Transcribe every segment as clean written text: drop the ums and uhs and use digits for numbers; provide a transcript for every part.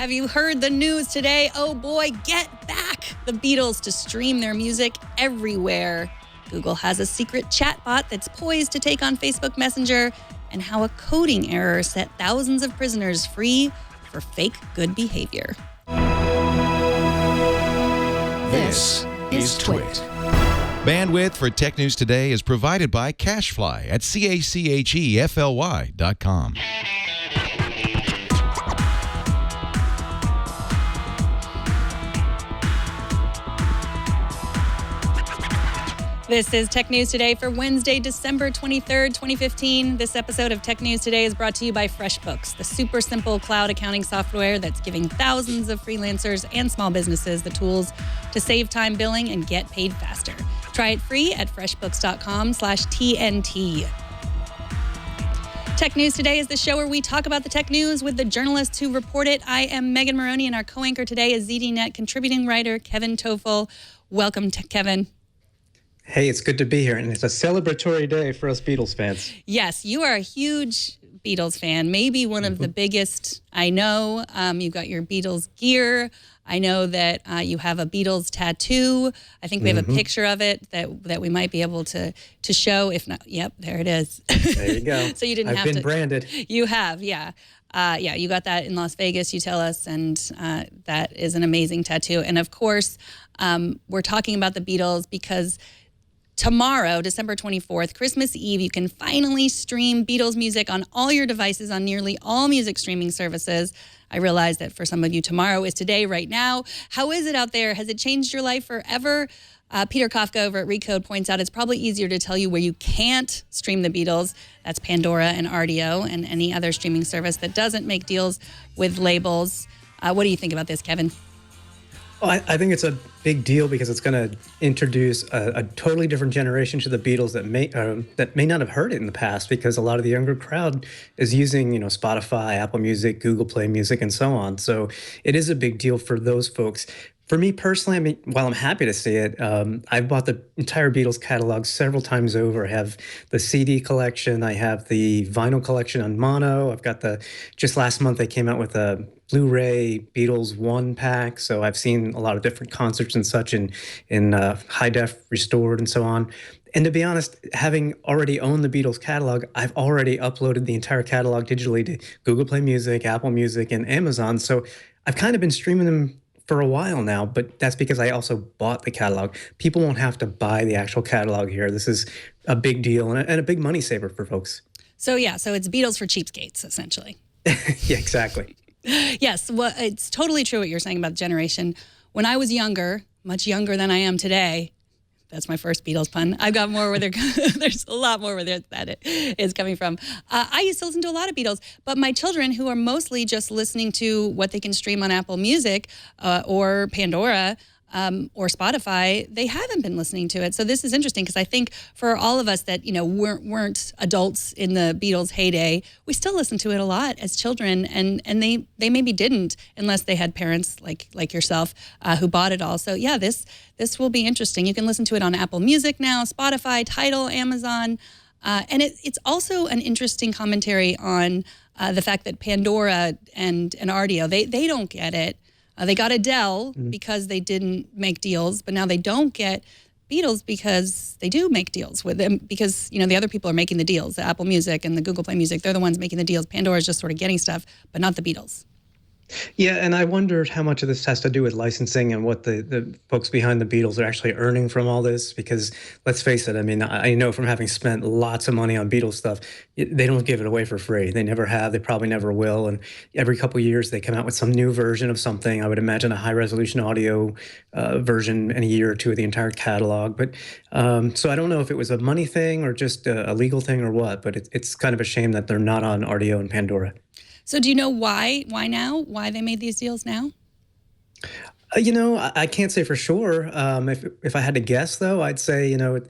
Have you heard the news today? Oh boy, get back the Beatles to stream their music everywhere. Google has a secret chatbot that's poised to take on Facebook Messenger, and how a coding error set thousands of prisoners free for fake good behavior. This is Twit. Bandwidth for Tech News Today is provided by CacheFly at CACHEFLY.com. This is Tech News Today for Wednesday, December 23rd, 2015. This episode of Tech News Today is brought to you by FreshBooks, the super simple cloud accounting software that's giving thousands of freelancers and small businesses the tools to save time billing and get paid faster. Try it free at freshbooks.com/TNT. Tech News Today is the show where we talk about the tech news with the journalists who report it. I am Megan Morrone, and our co-anchor today is ZDNet contributing writer Kevin Tofel. Welcome, Kevin. Hey, it's good to be here, and it's a celebratory day for us Beatles fans. Yes, you are a huge Beatles fan, maybe one of the biggest I know. You've got your Beatles gear. I know that you have a Beatles tattoo. I think we have a picture of it that we might be able to show. If not, yep, there it is. There you go. So you didn't have to. I've been branded. You have, yeah. Yeah, you got that in Las Vegas, you tell us, and that is an amazing tattoo. And of course, we're talking about the Beatles because tomorrow, December 24th, Christmas Eve, you can finally stream Beatles music on all your devices on nearly all music streaming services. I realize that for some of you, tomorrow is today, right now. How is it out there? Has it changed your life forever? Peter Kafka over at Recode points out it's probably easier to tell you where you can't stream the Beatles. That's Pandora and Rdio and any other streaming service that doesn't make deals with labels. What do you think about this, Kevin? Well, I think it's a big deal because it's going to introduce a totally different generation to the Beatles that may not have heard it in the past, because a lot of the younger crowd is using, Spotify, Apple Music, Google Play Music, and so on. So it is a big deal for those folks. For me personally, I mean, while I'm happy to see it, I've bought the entire Beatles catalog several times over. I have the CD collection. I have the vinyl collection on mono. I've got just last month they came out with a Blu-ray Beatles 1 pack. So I've seen a lot of different concerts and such in high def restored and so on. And to be honest, having already owned the Beatles catalog, I've already uploaded the entire catalog digitally to Google Play Music, Apple Music, and Amazon. So I've kind of been streaming them for a while now, but that's because I also bought the catalog. People won't have to buy the actual catalog here. This is a big deal and a big money saver for folks. So it's Beatles for cheapskates, essentially. Yeah, exactly. Yes, well, it's totally true what you're saying about the generation. When I was younger, much younger than I am today, that's my first Beatles pun. I've got more where there's a lot more where that is coming from. I used to listen to a lot of Beatles, but my children, who are mostly just listening to what they can stream on Apple Music or Pandora or Spotify, they haven't been listening to it. So this is interesting because I think for all of us that weren't adults in the Beatles' heyday, we still listen to it a lot as children, and they maybe didn't unless they had parents like yourself who bought it all. So yeah, this will be interesting. You can listen to it on Apple Music now, Spotify, Tidal, Amazon, and it's also an interesting commentary on the fact that Pandora and Rdio, they don't get it. They got Adele because they didn't make deals, but now they don't get Beatles because they do make deals with them, because the other people are making the deals, the Apple Music and the Google Play Music. They're the ones making the deals. Pandora is just sort of getting stuff, but not the Beatles. Yeah, and I wondered how much of this has to do with licensing and what the folks behind the Beatles are actually earning from all this. Because let's face it, I mean, I know from having spent lots of money on Beatles stuff, they don't give it away for free. They never have. They probably never will. And every couple of years, they come out with some new version of something. I would imagine a high-resolution audio version in a year or two of the entire catalog. But so I don't know if it was a money thing or just a legal thing or what, but it's kind of a shame that they're not on Rdio and Pandora. So do you know why now? Why they made these deals now? I can't say for sure. If I had to guess, though, I'd say, the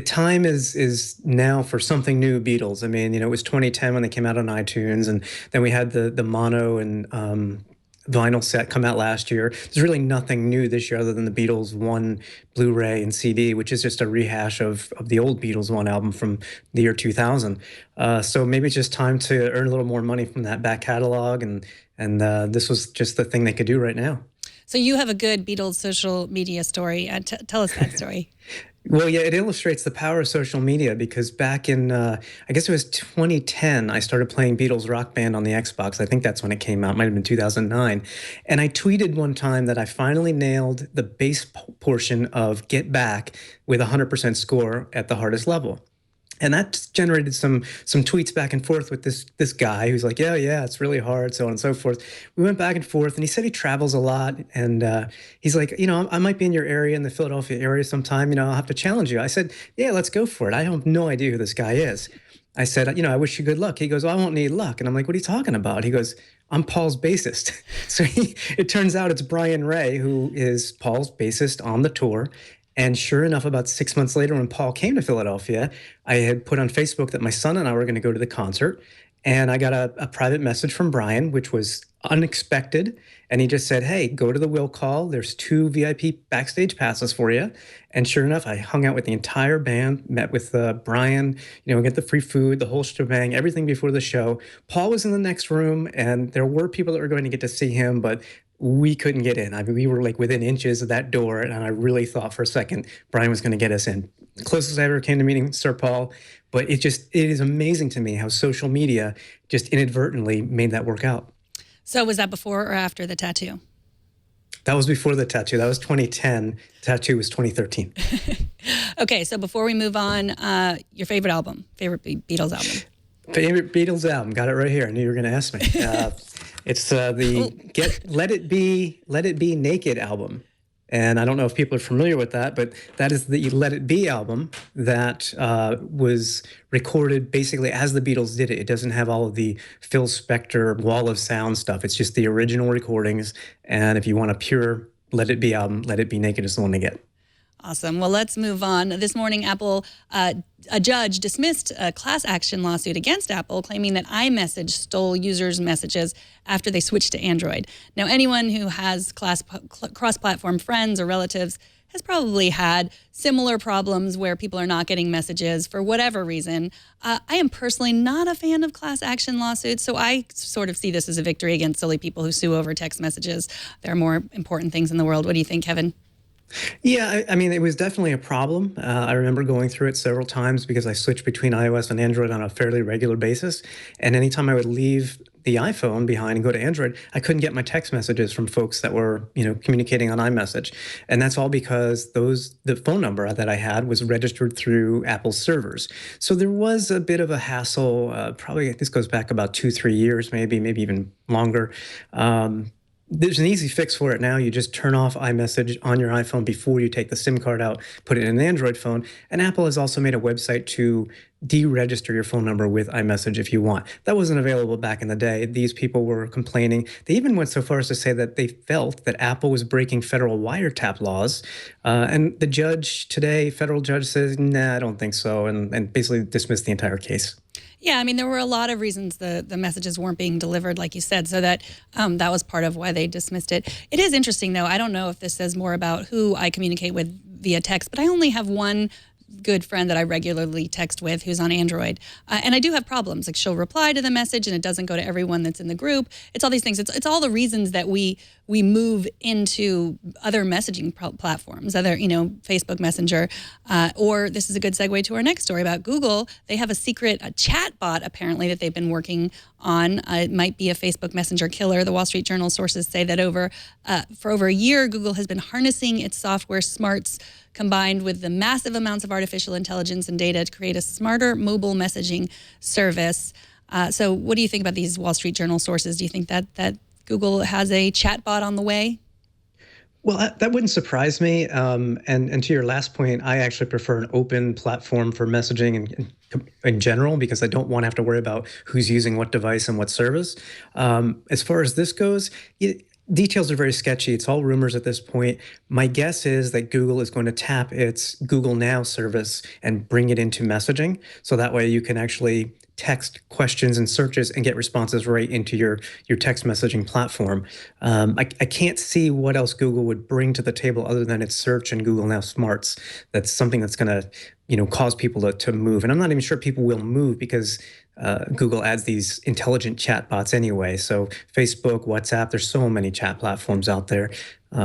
time is now for something new Beatles. I mean, it was 2010 when they came out on iTunes, and then we had the mono and vinyl set come out last year. There's really nothing new this year other than the Beatles One Blu-ray and CD, which is just a rehash of the old Beatles One album from the year 2000. So maybe it's just time to earn a little more money from that back catalog, and this was just the thing they could do right now. So you have a good Beatles social media story. Tell us that story. Well, yeah, it illustrates the power of social media because back in, I guess it was 2010, I started playing Beatles Rock Band on the Xbox. I think that's when it came out. Might have been 2009. And I tweeted one time that I finally nailed the bass portion of Get Back with a 100% score at the hardest level. And that generated some tweets back and forth with this guy who's like, yeah, it's really hard, so on and so forth. We went back and forth, and he said he travels a lot, and he's like, I might be in your area, in the Philadelphia area sometime, I'll have to challenge you. I said, yeah, let's go for it. I have no idea who this guy is. I said, I wish you good luck. He goes, well, I won't need luck. And I'm like, what are you talking about? He goes, I'm Paul's bassist. So it turns out it's Brian Ray, who is Paul's bassist on the tour. And sure enough, about 6 months later, when Paul came to Philadelphia, I had put on Facebook that my son and I were going to go to the concert. And I got a private message from Brian, which was unexpected. And he just said, hey, go to the will call. There's 2 VIP backstage passes for you. And sure enough, I hung out with the entire band, met with Brian, get the free food, the whole shebang, everything before the show. Paul was in the next room, and there were people that were going to get to see him, but we couldn't get in. I mean, we were like within inches of that door, and I really thought for a second Brian was going to get us in. The closest I ever came to meeting Sir Paul, but it is amazing to me how social media just inadvertently made that work out. So was that before or after the tattoo? That was before the tattoo. That was 2010. The tattoo was 2013. Okay, so before we move on, your favorite Beatles album? Favorite Beatles album? Got it right here. I knew you were going to ask me. It's Let It Be Naked album. And I don't know if people are familiar with that, but that is the Let It Be album that was recorded basically as the Beatles did it. It doesn't have all of the Phil Spector wall of sound stuff. It's just the original recordings. And if you want a pure Let It Be album, Let It Be Naked is the one to get. Awesome. Well, let's move on. This morning, Apple, a judge dismissed a class action lawsuit against Apple, claiming that iMessage stole users' messages after they switched to Android. Now, anyone who has cross-platform friends or relatives has probably had similar problems where people are not getting messages for whatever reason. I am personally not a fan of class action lawsuits, so I sort of see this as a victory against silly people who sue over text messages. There are more important things in the world. What do you think, Kevin? Yeah, I mean, it was definitely a problem. I remember going through it several times because I switched between iOS and Android on a fairly regular basis. And anytime I would leave the iPhone behind and go to Android, I couldn't get my text messages from folks that were, communicating on iMessage. And that's all because the phone number that I had was registered through Apple's servers. So there was a bit of a hassle. Probably this goes back about 2-3 years, maybe even longer. There's an easy fix for it now. You just turn off iMessage on your iPhone before you take the SIM card out, put it in an Android phone. And Apple has also made a website to deregister your phone number with iMessage if you want. That wasn't available back in the day. These people were complaining. They even went so far as to say that they felt that Apple was breaking federal wiretap laws. And the judge today, federal judge, says, nah, I don't think so, and basically dismissed the entire case. Yeah, I mean, there were a lot of reasons the messages weren't being delivered, like you said, so that was part of why they dismissed it. It is interesting, though. I don't know if this says more about who I communicate with via text, but I only have one good friend that I regularly text with who's on Android. And I do have problems. Like, she'll reply to the message and it doesn't go to everyone that's in the group. It's all these things. It's all the reasons that we move into other messaging platforms, other, Facebook Messenger. Or this is a good segue to our next story about Google. They have a secret chat bot, apparently, that they've been working on. It might be a Facebook Messenger killer. The Wall Street Journal sources say that for over a year, Google has been harnessing its software smarts combined with the massive amounts of artificial intelligence and data to create a smarter mobile messaging service. So what do you think about these Wall Street Journal sources? Do you think that Google has a chatbot on the way? Well, that wouldn't surprise me. And to your last point, I actually prefer an open platform for messaging in general because I don't want to have to worry about who's using what device and what service. As far as this goes, details are very sketchy. It's all rumors at this point. My guess is that Google is going to tap its Google Now service and bring it into messaging. So that way you can actually text questions and searches and get responses right into your text messaging platform. I can't see what else Google would bring to the table other than its search and Google Now Smarts. That's something that's going to cause people to move. And I'm not even sure people will move because Google adds these intelligent chat bots anyway. So Facebook, WhatsApp, there's so many chat platforms out there.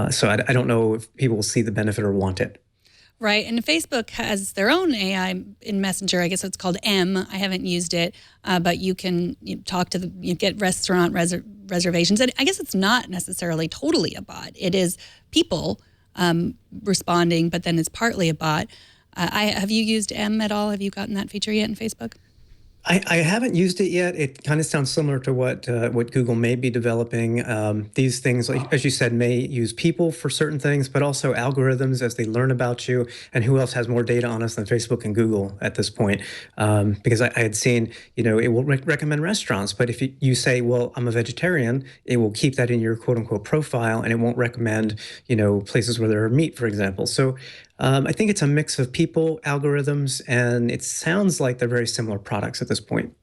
So I don't know if people will see the benefit or want it. Right. And Facebook has their own AI in Messenger. I guess it's called M. I haven't used it, but you can talk to get restaurant reservations. And I guess it's not necessarily totally a bot. It is people responding, but then it's partly a bot. Have you used M at all? Have you gotten that feature yet in Facebook? I haven't used it yet. It kind of sounds similar to what Google may be developing. These things, like, as you said, may use people for certain things, but also algorithms as they learn about you. And who else has more data on us than Facebook and Google at this point? Because I had seen, it will recommend restaurants, but if you say, well, I'm a vegetarian, it will keep that in your quote unquote profile, and it won't recommend, places where there are meat, for example. So I think it's a mix of people, algorithms, and it sounds like they're very similar products at this point.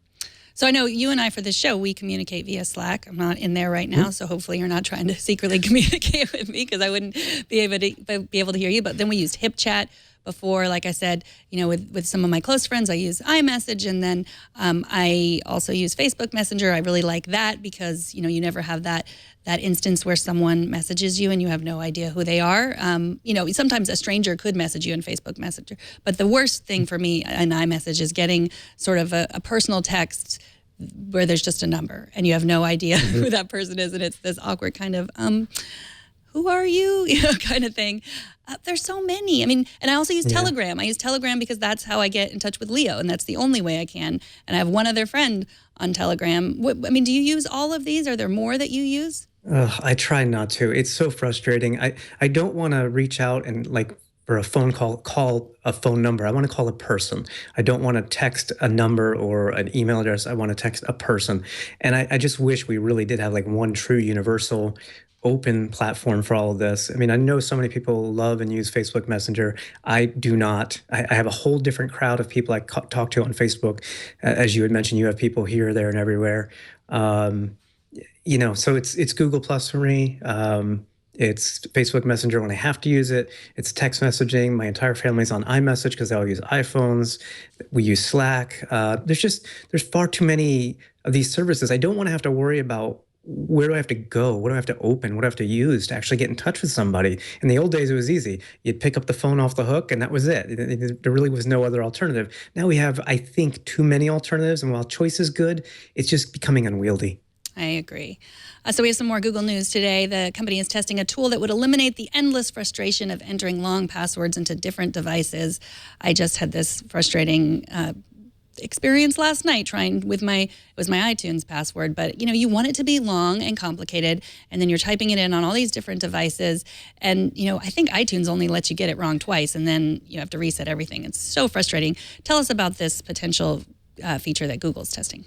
So I know you and I, for this show, we communicate via Slack. I'm not in there right now, so hopefully you're not trying to secretly communicate with me because I wouldn't be able to hear you. But then we used HipChat before. Like I said, with some of my close friends, I use iMessage, and then I also use Facebook Messenger. I really like that because, you never have that instance where someone messages you and you have no idea who they are. Sometimes a stranger could message you in Facebook Messenger. But the worst thing for me in iMessage is getting sort of a personal text where there's just a number and you have no idea who that person is. And it's this awkward kind of, who are you? Kind of thing. There's so many. And I also use Telegram. I use Telegram because that's how I get in touch with Leo, and that's the only way I can. And I have one other friend on Telegram. Do you use all of these? Are there more that you use? I try not to. It's so frustrating. I don't want to reach out and for a phone call a phone number. I want to call a person. I don't want to text a number or an email address. I want to text a person. And I just wish we really did have one true universal open platform for all of this. I know so many people love and use Facebook Messenger. I do not. I have a whole different crowd of people I talk to on Facebook. As you had mentioned, you have people here, there, and everywhere. So it's Google Plus for me. It's Facebook Messenger when I have to use it. It's text messaging. My entire family's on iMessage because they all use iPhones. We use Slack. There's far too many of these services. I don't want to have to worry about where do I have to go? What do I have to open? What do I have to use to actually get in touch with somebody? In the old days, it was easy. You'd pick up the phone off the hook, and that was it. There really was no other alternative. Now we have, I think, too many alternatives, and while choice is good, it's just becoming unwieldy. I agree. So we have some more Google news today. The company is testing a tool that would eliminate the endless frustration of entering long passwords into different devices. I just had this frustrating experience last night trying with it was my iTunes password, but you want it to be long and complicated, and then you're typing it in on all these different devices, and I think iTunes only lets you get it wrong twice, and then you have to reset everything. It's so frustrating. Tell us about this potential feature that Google's testing.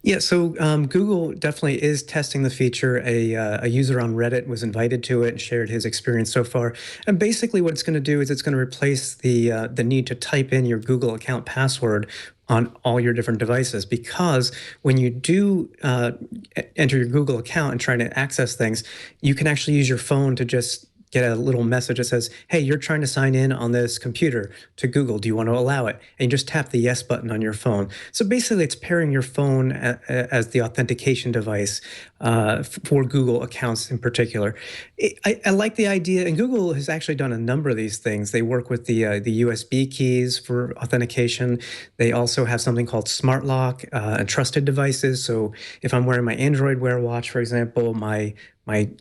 Yeah, so Google definitely is testing the feature. A user on Reddit was invited to it and shared his experience so far. And basically what it's going to do is it's going to replace the need to type in your Google account password on all your different devices, because when you do enter your Google account and try to access things, you can actually use your phone to just get a little message that says, hey, you're trying to sign in on this computer to Google. Do you want to allow it? And you just tap the yes button on your phone. So basically, it's pairing your phone as the authentication device for Google accounts in particular. I like the idea, and Google has actually done a number of these things. They work with the USB keys for authentication. They also have something called Smart Lock and trusted devices. So if I'm wearing my Android Wear Watch, for example, my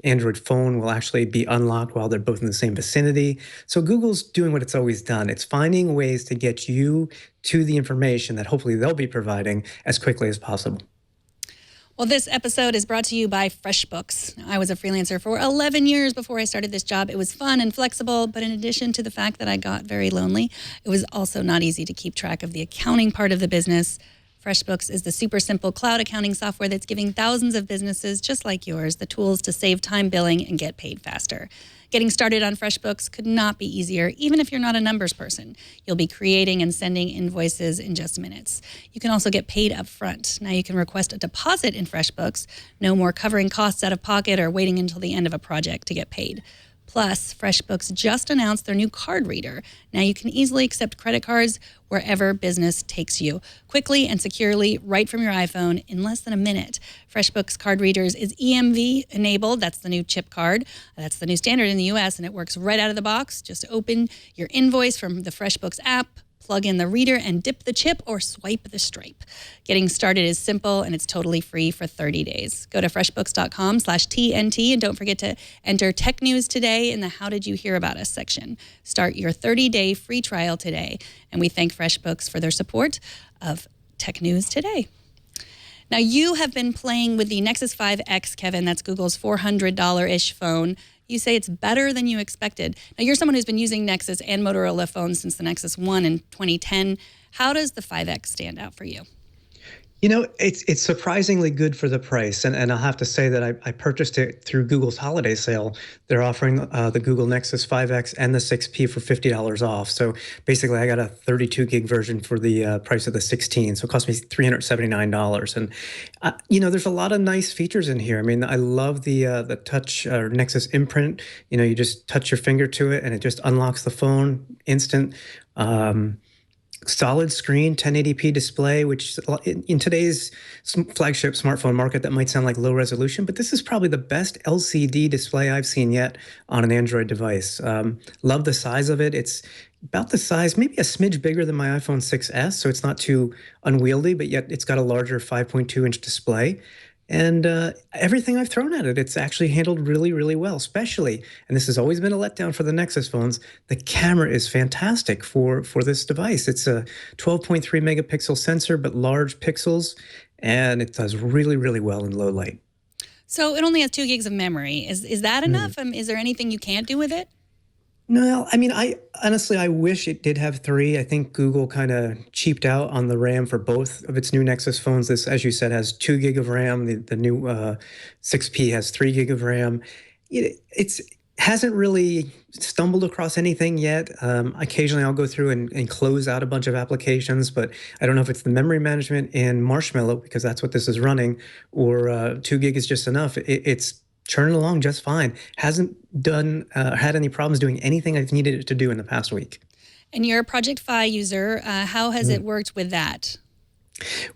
Android phone will actually be unlocked while they're both in the same vicinity. So Google's doing what it's always done. It's finding ways to get you to the information that hopefully they'll be providing as quickly as possible. Well, this episode is brought to you by FreshBooks. I was a freelancer for 11 years before I started this job. It was fun and flexible, but in addition to the fact that I got very lonely, it was also not easy to keep track of the accounting part of the business. FreshBooks is the super simple cloud accounting software that's giving thousands of businesses just like yours the tools to save time billing and get paid faster. Getting started on FreshBooks could not be easier, even if you're not a numbers person. You'll be creating and sending invoices in just minutes. You can also get paid up front. Now you can request a deposit in FreshBooks. No more covering costs out of pocket or waiting until the end of a project to get paid. Plus, FreshBooks just announced their new card reader. Now you can easily accept credit cards wherever business takes you, quickly and securely, right from your iPhone in less than a minute. FreshBooks card readers is EMV enabled. That's the new chip card. That's the new standard in the US, and it works right out of the box. Just open your invoice from the FreshBooks app, plug in the reader and dip the chip or swipe the stripe. Getting started is simple and it's totally free for 30 days. Go to freshbooks.com/TNT and don't forget to enter Tech News Today in the How Did You Hear About Us section. Start your 30-day free trial today. And we thank FreshBooks for their support of Tech News Today. Now, you have been playing with the Nexus 5X, Kevin. That's Google's $400-ish phone. You say it's better than you expected. Now, you're someone who's been using Nexus and Motorola phones since the Nexus 1 in 2010. How does the 5X stand out for you? You know, it's surprisingly good for the price, and I'll have to say that I purchased it through Google's holiday sale. They're offering the Google Nexus 5X and the 6P for $50 off. So basically, I got a 32 gig version for the price of the 16. So it cost me $379. And you know, there's a lot of nice features in here. I mean, I love the touch Nexus imprint. You know, you just touch your finger to it, and it just unlocks the phone instant. Solid screen, 1080p display, which in today's flagship smartphone market, that might sound like low resolution, but this is probably the best LCD display I've seen yet on an Android device. Love the size of it. It's about the size, maybe a smidge bigger than my iPhone 6S, so it's not too unwieldy, but yet it's got a larger 5.2-inch display. And everything I've thrown at it, it's actually handled really, really well, especially, and this has always been a letdown for the Nexus phones, the camera is fantastic for this device. It's a 12.3 megapixel sensor, but large pixels, and it does really, really well in low light. So it only has 2 gigs of memory. Is that enough? Is there anything you can't do with it? No, I mean, I honestly wish it did have 3. I think Google kind of cheaped out on the RAM for both of its new Nexus phones. This, as you said, has 2 gig of RAM. The new 6P has 3 gig of RAM. It's hasn't really stumbled across anything yet. Occasionally I'll go through and close out a bunch of applications, but I don't know if it's the memory management in Marshmallow, because that's what this is running, or 2 gig is just enough. It's churning along just fine. Hasn't had any problems doing anything I've needed it to do in the past week. And you're a Project Fi user. How has it worked with that?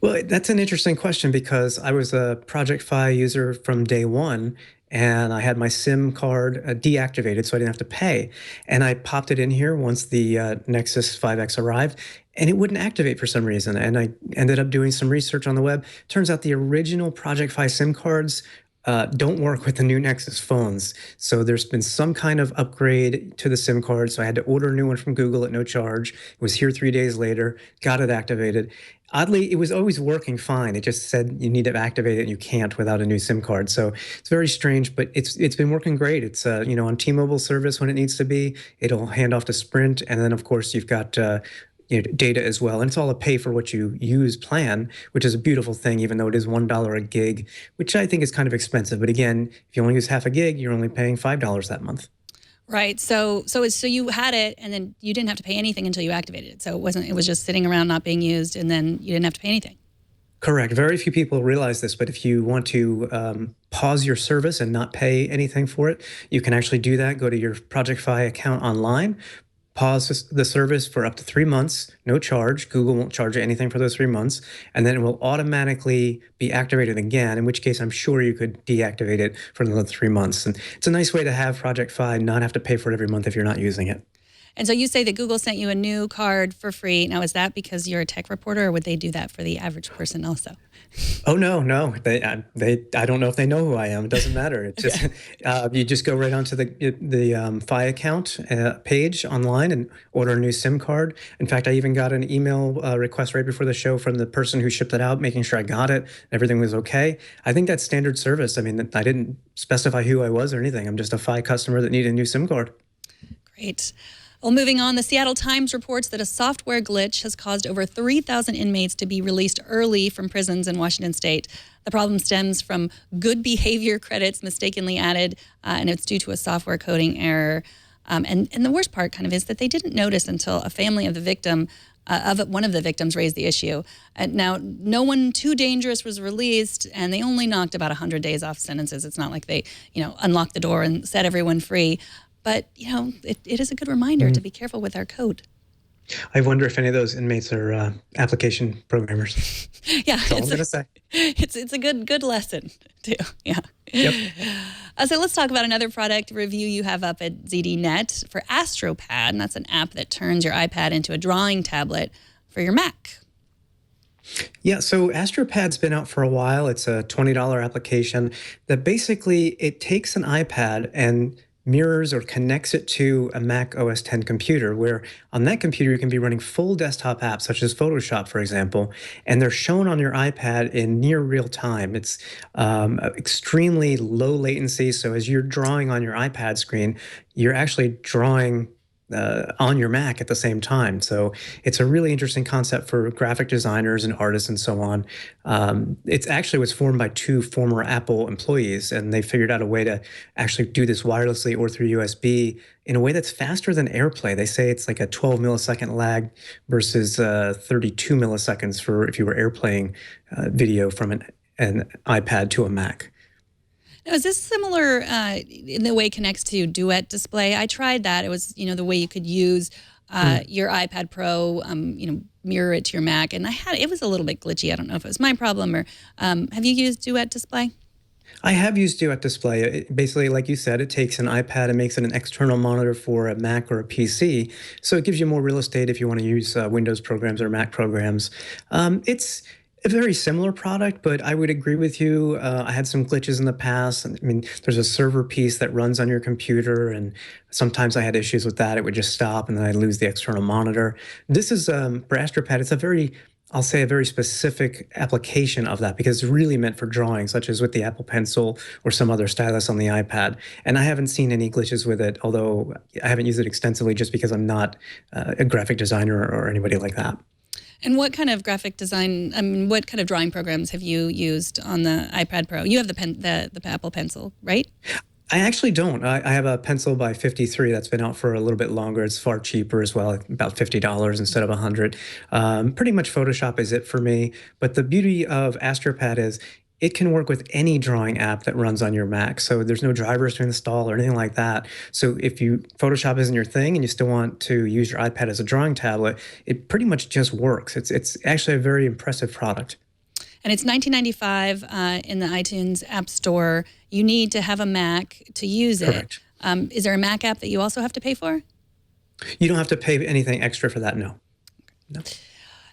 Well, that's an interesting question, because I was a Project Fi user from day one, and I had my SIM card deactivated so I didn't have to pay. And I popped it in here once the Nexus 5X arrived, and it wouldn't activate for some reason. And I ended up doing some research on the web. Turns out the original Project Fi SIM cards don't work with the new Nexus phones. So there's been some kind of upgrade to the SIM card. So I had to order a new one from Google at no charge. It was here 3 days later, got it activated. Oddly, it was always working fine. It just said you need to activate it and you can't without a new SIM card. So it's very strange, but it's been working great. It's you know, on T-Mobile service when it needs to be. It'll hand off to Sprint, and then of course you've got data as well. And it's all a pay for what you use plan, which is a beautiful thing, even though it is $1 a gig, which I think is kind of expensive. But again, if you only use half a gig, you're only paying $5 that month. Right. So you had it, and then you didn't have to pay anything until you activated it. So it was just sitting around not being used, and then you didn't have to pay anything. Correct. Very few people realize this, but if you want to pause your service and not pay anything for it, you can actually do that. Go to your Project Fi account online, pause the service for up to 3 months, no charge. Google won't charge you anything for those 3 months, and then it will automatically be activated again, in which case I'm sure you could deactivate it for another 3 months. And it's a nice way to have Project Fi not have to pay for it every month if you're not using it. And so you say that Google sent you a new card for free. Now, is that because you're a tech reporter, or would they do that for the average person also? Oh, no. I don't know if they know who I am. It doesn't matter. It's just you just go right onto the Fi account page online and order a new SIM card. In fact, I even got an email request right before the show from the person who shipped it out, making sure I got it, everything was okay. I think that's standard service. I mean, I didn't specify who I was or anything. I'm just a Fi customer that needed a new SIM card. Great. Well, moving on, the Seattle Times reports that a software glitch has caused over 3,000 inmates to be released early from prisons in Washington state. The problem stems from good behavior credits mistakenly added, and it's due to a software coding error. And the worst part kind of is that they didn't notice until a family of the victim, one of the victims raised the issue. Now, no one too dangerous was released, and they only knocked about 100 days off sentences. It's not like they, unlocked the door and set everyone free. But, it is a good reminder to be careful with our code. I wonder if any of those inmates are application programmers. Yeah, That's all I'm going to say. It's a good lesson, too. Yeah. Yep. So let's talk about another product review you have up at ZDNet for AstroPad, and that's an app that turns your iPad into a drawing tablet for your Mac. Yeah, so AstroPad's been out for a while. It's a $20 application that basically it takes an iPad and mirrors or connects it to a Mac OS X computer, where on that computer you can be running full desktop apps such as Photoshop, for example, and they're shown on your iPad in near real time. It's extremely low latency, so as you're drawing on your iPad screen, you're actually drawing on your Mac at the same time. So it's a really interesting concept for graphic designers and artists and so on. It actually was formed by two former Apple employees, and they figured out a way to actually do this wirelessly or through USB in a way that's faster than AirPlay. They say it's like a 12 millisecond lag versus 32 milliseconds for if you were AirPlaying video from an iPad to a Mac. Now, is this similar in the way it connects to Duet Display? I tried that. It was, the way you could use your iPad Pro, mirror it to your Mac, and it was a little bit glitchy. I don't know if it was my problem or have you used Duet Display? I have used Duet Display. Basically, like you said, it takes an iPad and makes it an external monitor for a Mac or a PC. So it gives you more real estate if you want to use Windows programs or Mac programs. It's a very similar product, but I would agree with you. I had some glitches in the past. I mean, there's a server piece that runs on your computer, and sometimes I had issues with that. It would just stop, and then I'd lose the external monitor. This is, for AstroPad, it's a very specific application of that because it's really meant for drawing, such as with the Apple Pencil or some other stylus on the iPad. And I haven't seen any glitches with it, although I haven't used it extensively just because I'm not a graphic designer or anybody like that. And what kind of graphic design, what kind of drawing programs have you used on the iPad Pro? You have the Apple Pencil, right? I actually don't. I have a Pencil by 53 that's been out for a little bit longer. It's far cheaper as well, about $50 instead of $100. Pretty much Photoshop is it for me. But the beauty of AstroPad is it can work with any drawing app that runs on your Mac. So there's no drivers to install or anything like that. So if Photoshop isn't your thing and you still want to use your iPad as a drawing tablet, it pretty much just works. It's actually a very impressive product. And it's $19.95 in the iTunes App Store. You need to have a Mac to use it. Correct. Is there a Mac app that you also have to pay for? You don't have to pay anything extra for that, no.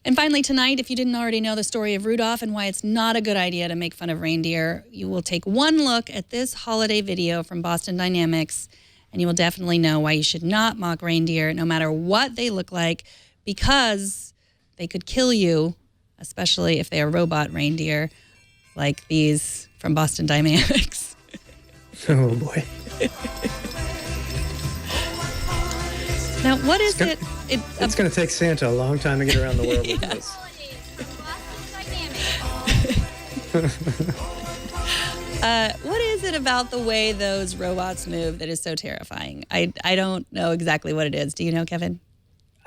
And finally, tonight, if you didn't already know the story of Rudolph and why it's not a good idea to make fun of reindeer, you will take one look at this holiday video from Boston Dynamics, and you will definitely know why you should not mock reindeer, no matter what they look like, because they could kill you, especially if they are robot reindeer, like these from Boston Dynamics. Oh, boy. Now, what is it? It's going to take Santa a long time to get around the world with this. What is it about the way those robots move that is so terrifying? I don't know exactly what it is. Do you know, Kevin?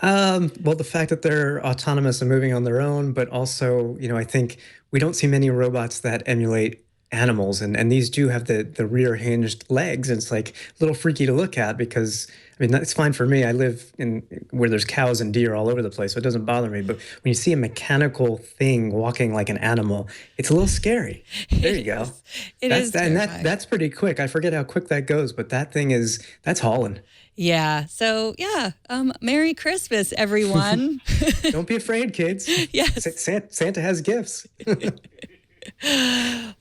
Well, the fact that they're autonomous and moving on their own, but also, I think we don't see many robots that emulate animals, and these do have the rear hinged legs, and it's like a little freaky to look at because, that's fine for me. I live in where there's cows and deer all over the place, so it doesn't bother me. But when you see a mechanical thing walking like an animal, it's a little scary. There you go. Is and that's pretty quick. I forget how quick that goes, but that's hauling. Yeah. So, yeah. Merry Christmas, everyone. Don't be afraid, kids. Yes. Santa has gifts.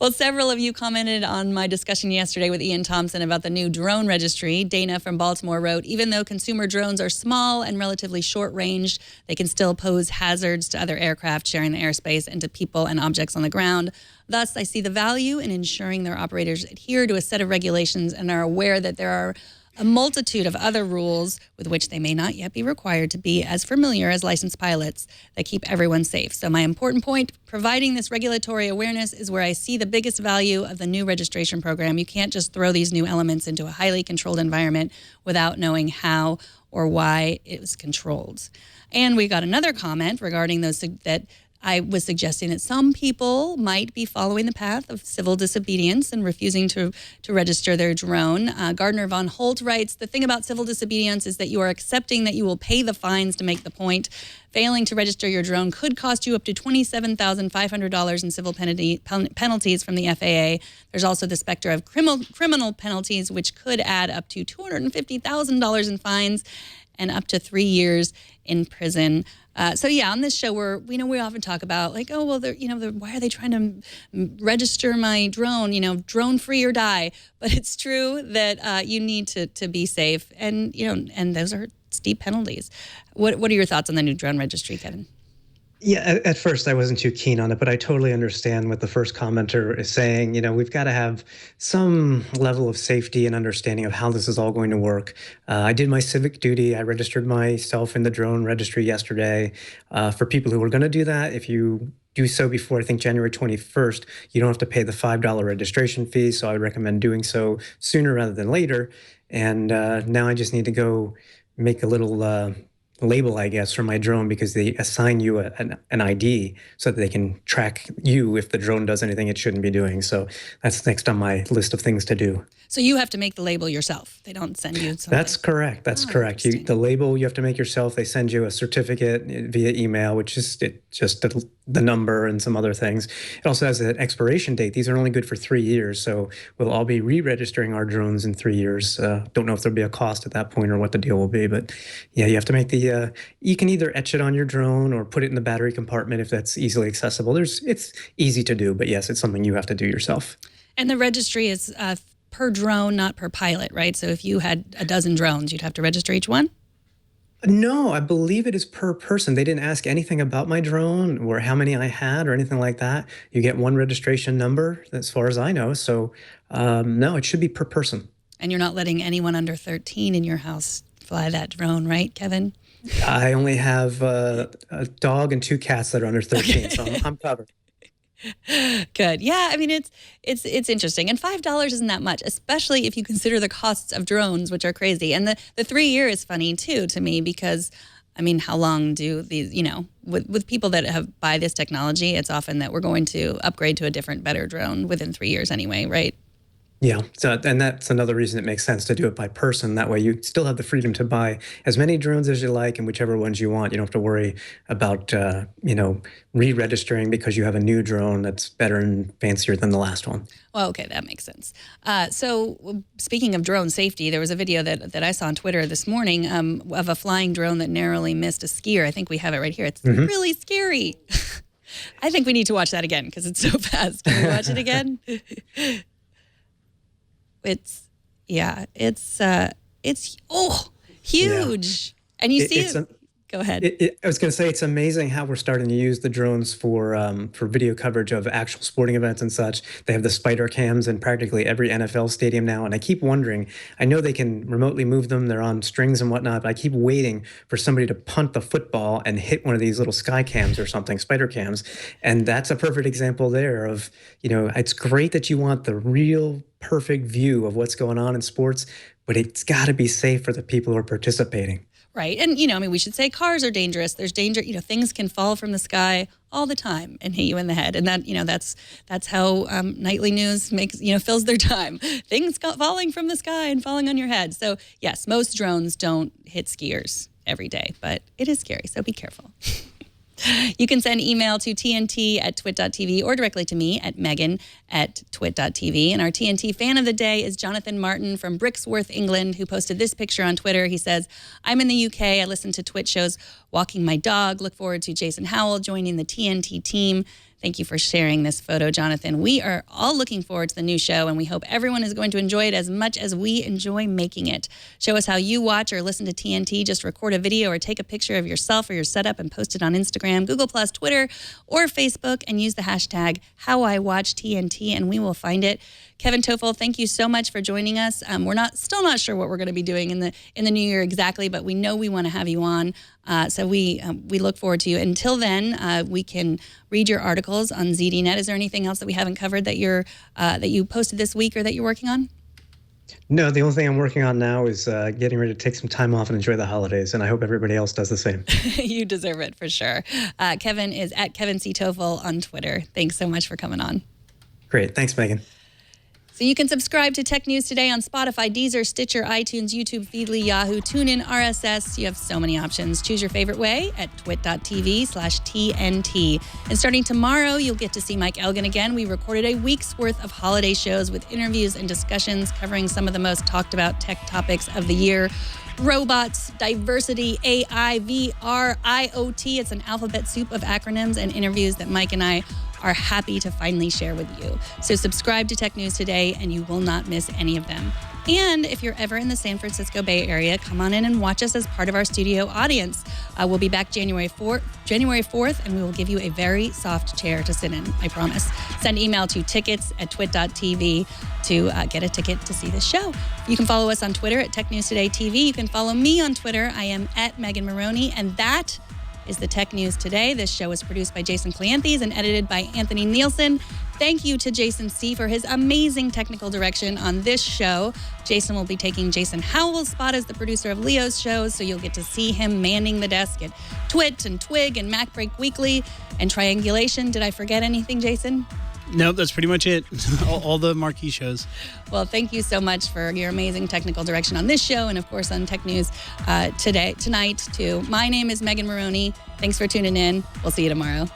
Well, several of you commented on my discussion yesterday with Ian Thompson about the new drone registry. Dana from Baltimore wrote, even though consumer drones are small and relatively short-ranged, they can still pose hazards to other aircraft sharing the airspace and to people and objects on the ground. Thus, I see the value in ensuring their operators adhere to a set of regulations and are aware that there are a multitude of other rules with which they may not yet be required to be as familiar as licensed pilots that keep everyone safe. So my important point, providing this regulatory awareness is where I see the biggest value of the new registration program. You can't just throw these new elements into a highly controlled environment without knowing how or why it was controlled. And we got another comment regarding those that I was suggesting that some people might be following the path of civil disobedience and refusing to register their drone. Gardner Von Holt writes, the thing about civil disobedience is that you are accepting that you will pay the fines to make the point. Failing to register your drone could cost you up to $27,500 in civil penalties from the FAA. There's also the specter of criminal penalties, which could add up to $250,000 in fines and up to 3 years in prison. So yeah, on this show, we often talk about like, oh well, why are they trying to register my drone? Drone free or die. But it's true that you need to be safe, and and those are steep penalties. What are your thoughts on the new drone registry, Kevin? Yeah, at first I wasn't too keen on it, but I totally understand what the first commenter is saying. We've got to have some level of safety and understanding of how this is all going to work. I did my civic duty. I registered myself in the drone registry yesterday. For people who are going to do that, if you do so before, I think, January 21st, you don't have to pay the $5 registration fee. So I would recommend doing so sooner rather than later. And now I just need to go make a little label, I guess, for my drone, because they assign you an ID so that they can track you if the drone does anything it shouldn't be doing. So that's next on my list of things to do. So you have to make the label yourself. They don't send you something. That's correct. That's correct. The label you have to make yourself. They send you a certificate via email, which is just the number and some other things. It also has an expiration date. These are only good for 3 years. So we'll all be re-registering our drones in 3 years. Don't know if there'll be a cost at that point or what the deal will be. But yeah, you have to make you can either etch it on your drone or put it in the battery compartment if that's easily accessible. It's easy to do, but yes, it's something you have to do yourself. And the registry is per drone, not per pilot, right? So if you had a dozen drones, you'd have to register each one? No, I believe it is per person. They didn't ask anything about my drone or how many I had or anything like that. You get one registration number, as far as I know. So no, it should be per person. And you're not letting anyone under 13 in your house fly that drone, right, Kevin? I only have a dog and 2 cats that are under 13, okay. So I'm covered. Good. Yeah, I mean, it's interesting. And $5 isn't that much, especially if you consider the costs of drones, which are crazy. And the 3 year is funny, too, to me, because, I mean, how long do these, with people that buy this technology, it's often that we're going to upgrade to a different, better drone within 3 years anyway, right? Yeah, and that's another reason it makes sense to do it by person. That way you still have the freedom to buy as many drones as you like and whichever ones you want. You don't have to worry about, re-registering because you have a new drone that's better and fancier than the last one. Well, okay, that makes sense. So speaking of drone safety, there was a video that I saw on Twitter this morning of a flying drone that narrowly missed a skier. I think we have it right here. It's really scary. I think we need to watch that again because it's so fast. Can we watch it again? It's huge. Yeah. And you see it. Go ahead. I was going to say, it's amazing how we're starting to use the drones for video coverage of actual sporting events and such. They have the spider cams in practically every NFL stadium now. And I keep wondering, I know they can remotely move them. They're on strings and whatnot, but I keep waiting for somebody to punt the football and hit one of these little sky cams or something, spider cams. And that's a perfect example there of, it's great that you want the real perfect view of what's going on in sports, but it's got to be safe for the people who are participating. Right. And, we should say cars are dangerous. There's danger. Things can fall from the sky all the time and hit you in the head. And that, that's how nightly news makes, fills their time. Things falling from the sky and falling on your head. So, yes, most drones don't hit skiers every day, but it is scary. So be careful. You can send email to tnt@twit.tv or directly to me at megan@twit.tv. And our TNT fan of the day is Jonathan Martin from Brixworth, England, who posted this picture on Twitter. He says, I'm in the UK. I listen to Twit shows walking my dog. Look forward to Jason Howell joining the TNT team. Thank you for sharing this photo, Jonathan. We are all looking forward to the new show, and we hope everyone is going to enjoy it as much as we enjoy making it. Show us how you watch or listen to TNT. Just record a video or take a picture of yourself or your setup and post it on Instagram, Google+, Twitter, or Facebook, and use the hashtag HowIWatchTNT, and we will find it. Kevin Tofel, thank you so much for joining us. We're still not sure what we're going to be doing in the new year exactly, but we know we want to have you on. So we look forward to you. Until then, we can read your articles on ZDNet. Is there anything else that we haven't covered that you posted this week or that you're working on? No, the only thing I'm working on now is getting ready to take some time off and enjoy the holidays, and I hope everybody else does the same. You deserve it for sure. Kevin is at Kevin C. Tofel on Twitter. Thanks so much for coming on. Great. Thanks, Megan. So you can subscribe to Tech News Today on Spotify, Deezer, Stitcher, iTunes, YouTube, Feedly, Yahoo, TuneIn, RSS. You have so many options. Choose your favorite way at twit.tv/TNT. And starting tomorrow, you'll get to see Mike Elgin again. We recorded a week's worth of holiday shows with interviews and discussions covering some of the most talked about tech topics of the year. Robots, diversity, AI, VR, IoT. It's an alphabet soup of acronyms and interviews that Mike and I are happy to finally share with you. So subscribe to Tech News Today and you will not miss any of them. And if you're ever in the San Francisco Bay Area, come on in and watch us as part of our studio audience. We'll be back January 4th, and we will give you a very soft chair to sit in, I promise. Send email to tickets@twit.tv to get a ticket to see the show. You can follow us on Twitter at Tech News Today TV. You can follow me on Twitter. I am at Megan Morrone, and that is the Tech News Today. This show is produced by Jason Cleanthes and edited by Anthony Nielsen. Thank you to Jason C. for his amazing technical direction on this show. Jason will be taking Jason Howell's spot as the producer of Leo's shows, so you'll get to see him manning the desk at Twit and Twig and MacBreak Weekly and Triangulation. Did I forget anything, Jason? Nope, that's pretty much it. all the marquee shows. Well, thank you so much for your amazing technical direction on this show and, of course, on Tech News tonight, too. My name is Megan Morrone. Thanks for tuning in. We'll see you tomorrow.